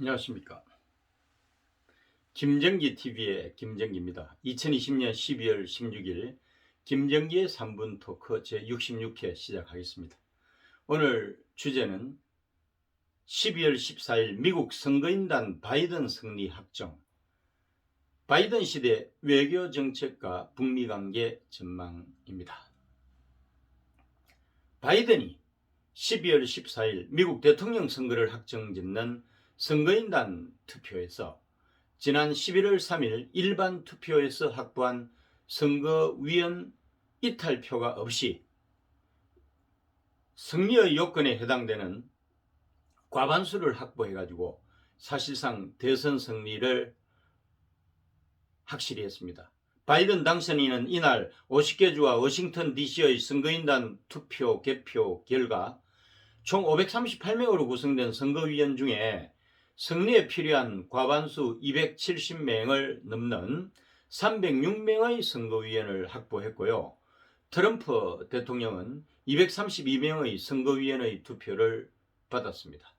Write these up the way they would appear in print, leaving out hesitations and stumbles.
안녕하십니까. 김정기 TV의 김정기입니다. 2020년 12월 16일 김정기의 3분 토크 제66회 시작하겠습니다. 오늘 주제는 12월 14일 미국 선거인단 바이든 승리 확정, 바이든 시대 외교 정책과 북미 관계 전망입니다. 바이든이 12월 14일 미국 대통령 선거를 확정짓는 선거인단 투표에서 지난 11월 3일 일반 투표에서 확보한 선거위원 이탈표가 없이 승리의 요건에 해당되는 과반수를 확보해가지고 사실상 대선 승리를 확실히 했습니다. 바이든 당선인은 이날 50개 주와 워싱턴 DC의 선거인단 투표 개표 결과 총 538명으로 구성된 선거위원 중에 승리에 필요한 과반수 270명을 넘는 306명의 선거위원을 확보했고요. 트럼프 대통령은 232명의 선거위원의 투표를 받았습니다.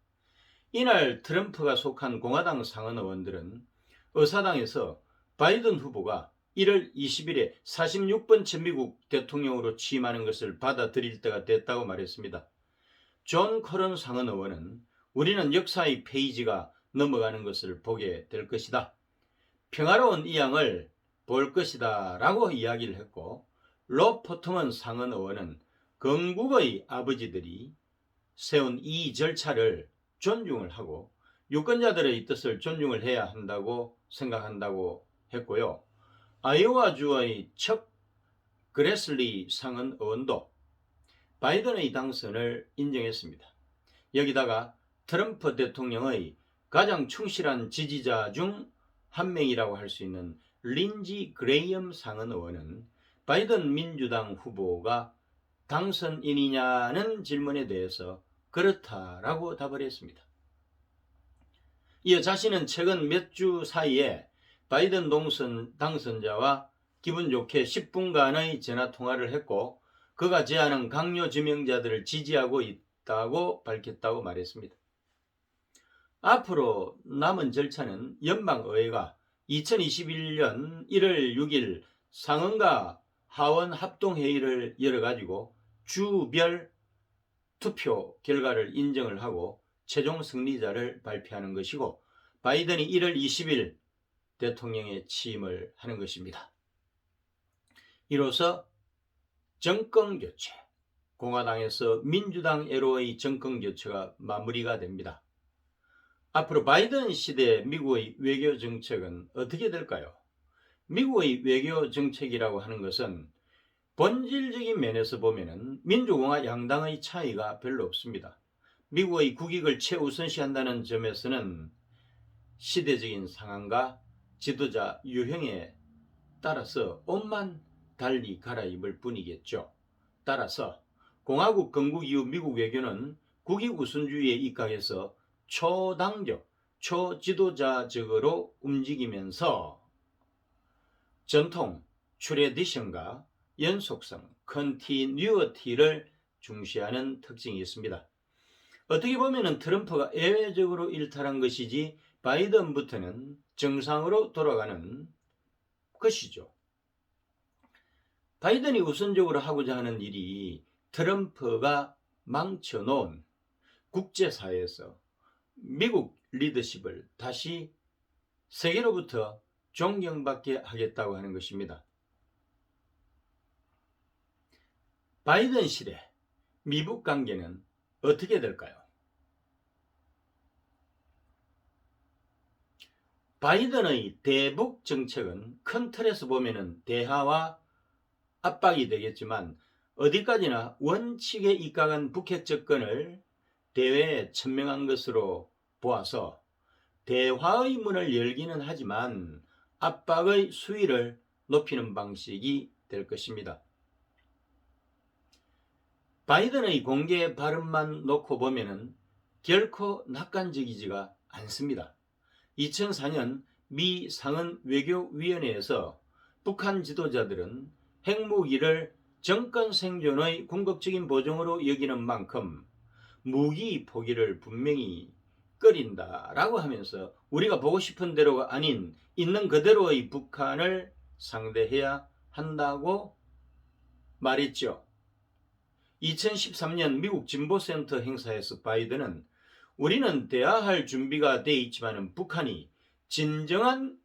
이날 트럼프가 속한 공화당 상원 의원들은 의사당에서 바이든 후보가 1월 20일에 46번째 미국 대통령으로 취임하는 것을 받아들일 때가 됐다고 말했습니다. 존 커런 상원 의원은 우리는 역사의 페이지가 넘어가는 것을 보게 될 것이다. 평화로운 이양을 볼 것이다 라고 이야기를 했고, 로 포트먼 상원 의원은 건국의 아버지들이 세운 이 절차를 존중을 하고 유권자들의 뜻을 존중을 해야 한다고 생각한다고 했고요. 아이오와주의 척 그레슬리 상원 의원도 바이든의 당선을 인정했습니다. 여기다가 트럼프 대통령의 가장 충실한 지지자 중 한 명이라고 할 수 있는 린지 그레이엄 상원 의원은 바이든 민주당 후보가 당선인이냐는 질문에 대해서 그렇다라고 답을 했습니다. 이어 자신은 최근 몇 주 사이에 바이든 당선자와 기분 좋게 10분간의 전화통화를 했고, 그가 제안한 강요 지명자들을 지지하고 있다고 밝혔다고 말했습니다. 앞으로 남은 절차는 연방의회가 2021년 1월 6일 상원과 하원 합동회의를 열어가지고 주별 투표 결과를 인정을 하고 최종 승리자를 발표하는 것이고, 바이든이 1월 20일 대통령에 취임을 하는 것입니다. 이로써 정권교체, 공화당에서 민주당으로의 정권교체가 마무리가 됩니다. 앞으로 바이든 시대 미국의 외교 정책은 어떻게 될까요? 미국의 외교 정책이라고 하는 것은 본질적인 면에서 보면 민주공화 양당의 차이가 별로 없습니다. 미국의 국익을 최우선시한다는 점에서는 시대적인 상황과 지도자 유형에 따라서 옷만 달리 갈아입을 뿐이겠죠. 따라서 공화국 건국 이후 미국 외교는 국익 우선주의에 입각해서 초당적, 초지도자적으로 움직이면서 전통, 트래디션과 연속성, 컨티뉴어티를 중시하는 특징이 있습니다. 어떻게 보면 트럼프가 예외적으로 일탈한 것이지 바이든부터는 정상으로 돌아가는 것이죠. 바이든이 우선적으로 하고자 하는 일이 트럼프가 망쳐놓은 국제사회에서 미국 리더십을 다시 세계로부터 존경받게 하겠다고 하는 것입니다. 바이든 시대 미북 관계는 어떻게 될까요? 바이든의 대북 정책은 큰 틀에서 보면 대화와 압박이 되겠지만, 어디까지나 원칙에 입각한 북핵 접근을 대회에 천명한 것으로 보아서 대화의 문을 열기는 하지만 압박의 수위를 높이는 방식이 될 것입니다. 바이든의 공개 발언만 놓고 보면 결코 낙관적이지가 않습니다. 2004년 미 상원 외교위원회에서 북한 지도자들은 핵무기를 정권 생존의 궁극적인 보증으로 여기는 만큼 무기 포기를 분명히 끓인다라고 하면서 우리가 보고 싶은 대로가 아닌 있는 그대로의 북한을 상대해야 한다고 말했죠. 2013년 미국 진보센터 행사에서 바이든은 우리는 대화할 준비가 돼 있지만 북한이 진정한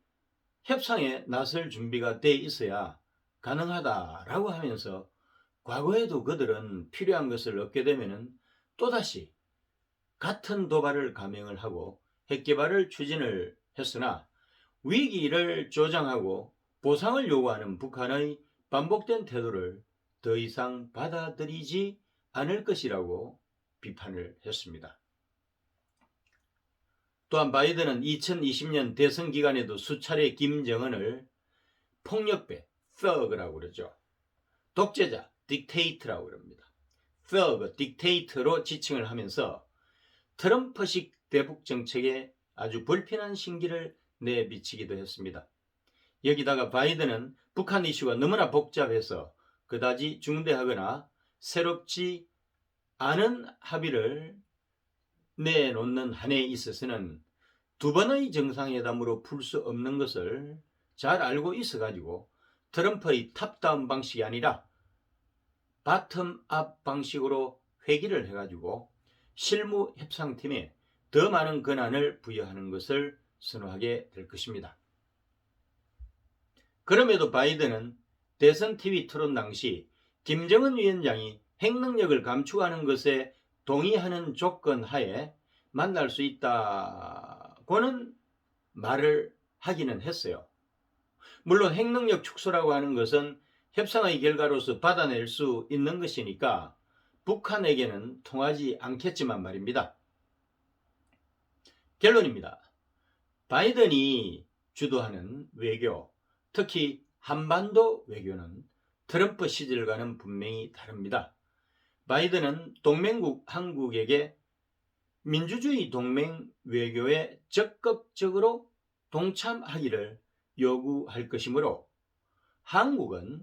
협상에 나설 준비가 돼 있어야 가능하다라고 하면서 과거에도 그들은 필요한 것을 얻게 되면 또다시 같은 도발을 감행을 하고 핵개발을 추진을 했으나 위기를 조장하고 보상을 요구하는 북한의 반복된 태도를 더 이상 받아들이지 않을 것이라고 비판을 했습니다. 또한 바이든은 2020년 대선 기간에도 수차례 김정은을 폭력배, thug라고 그러죠. 독재자, dictator라고 그럽니다. thug, dictator로 지칭을 하면서 트럼프식 대북 정책에 아주 불편한 신기를 내비치기도 했습니다. 여기다가 바이든은 북한 이슈가 너무나 복잡해서 그다지 중대하거나 새롭지 않은 합의를 내놓는 한에 있어서는 두 번의 정상회담으로 풀 수 없는 것을 잘 알고 있어가지고 트럼프의 탑다운 방식이 아니라 바텀업 방식으로 회기를 해가지고 실무 협상팀에 더 많은 권한을 부여하는 것을 선호하게 될 것입니다. 그럼에도 바이든은 대선 TV 토론 당시 김정은 위원장이 핵능력을 감축하는 것에 동의하는 조건 하에 만날 수 있다고는 말을 하기는 했어요. 물론 핵능력 축소라고 하는 것은 협상의 결과로서 받아낼 수 있는 것이니까 북한에게는 통하지 않겠지만 말입니다. 결론입니다. 바이든이 주도하는 외교, 특히 한반도 외교는 트럼프 시절과는 분명히 다릅니다. 바이든은 동맹국 한국에게 민주주의 동맹 외교에 적극적으로 동참하기를 요구할 것이므로 한국은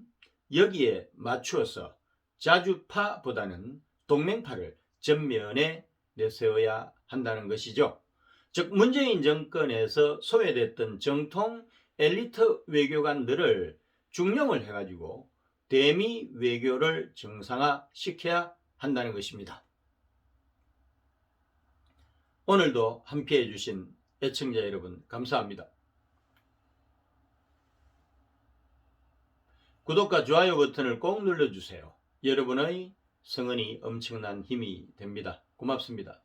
여기에 맞추어서 자주파보다는 동맹파를 전면에 내세워야 한다는 것이죠. 즉 문재인 정권에서 소외됐던 정통 엘리트 외교관들을 중용을 해가지고 대미 외교를 정상화시켜야 한다는 것입니다. 오늘도 함께해 주신 애청자 여러분 감사합니다. 구독과 좋아요 버튼을 꼭 눌러주세요. 여러분의 성원이 엄청난 힘이 됩니다. 고맙습니다.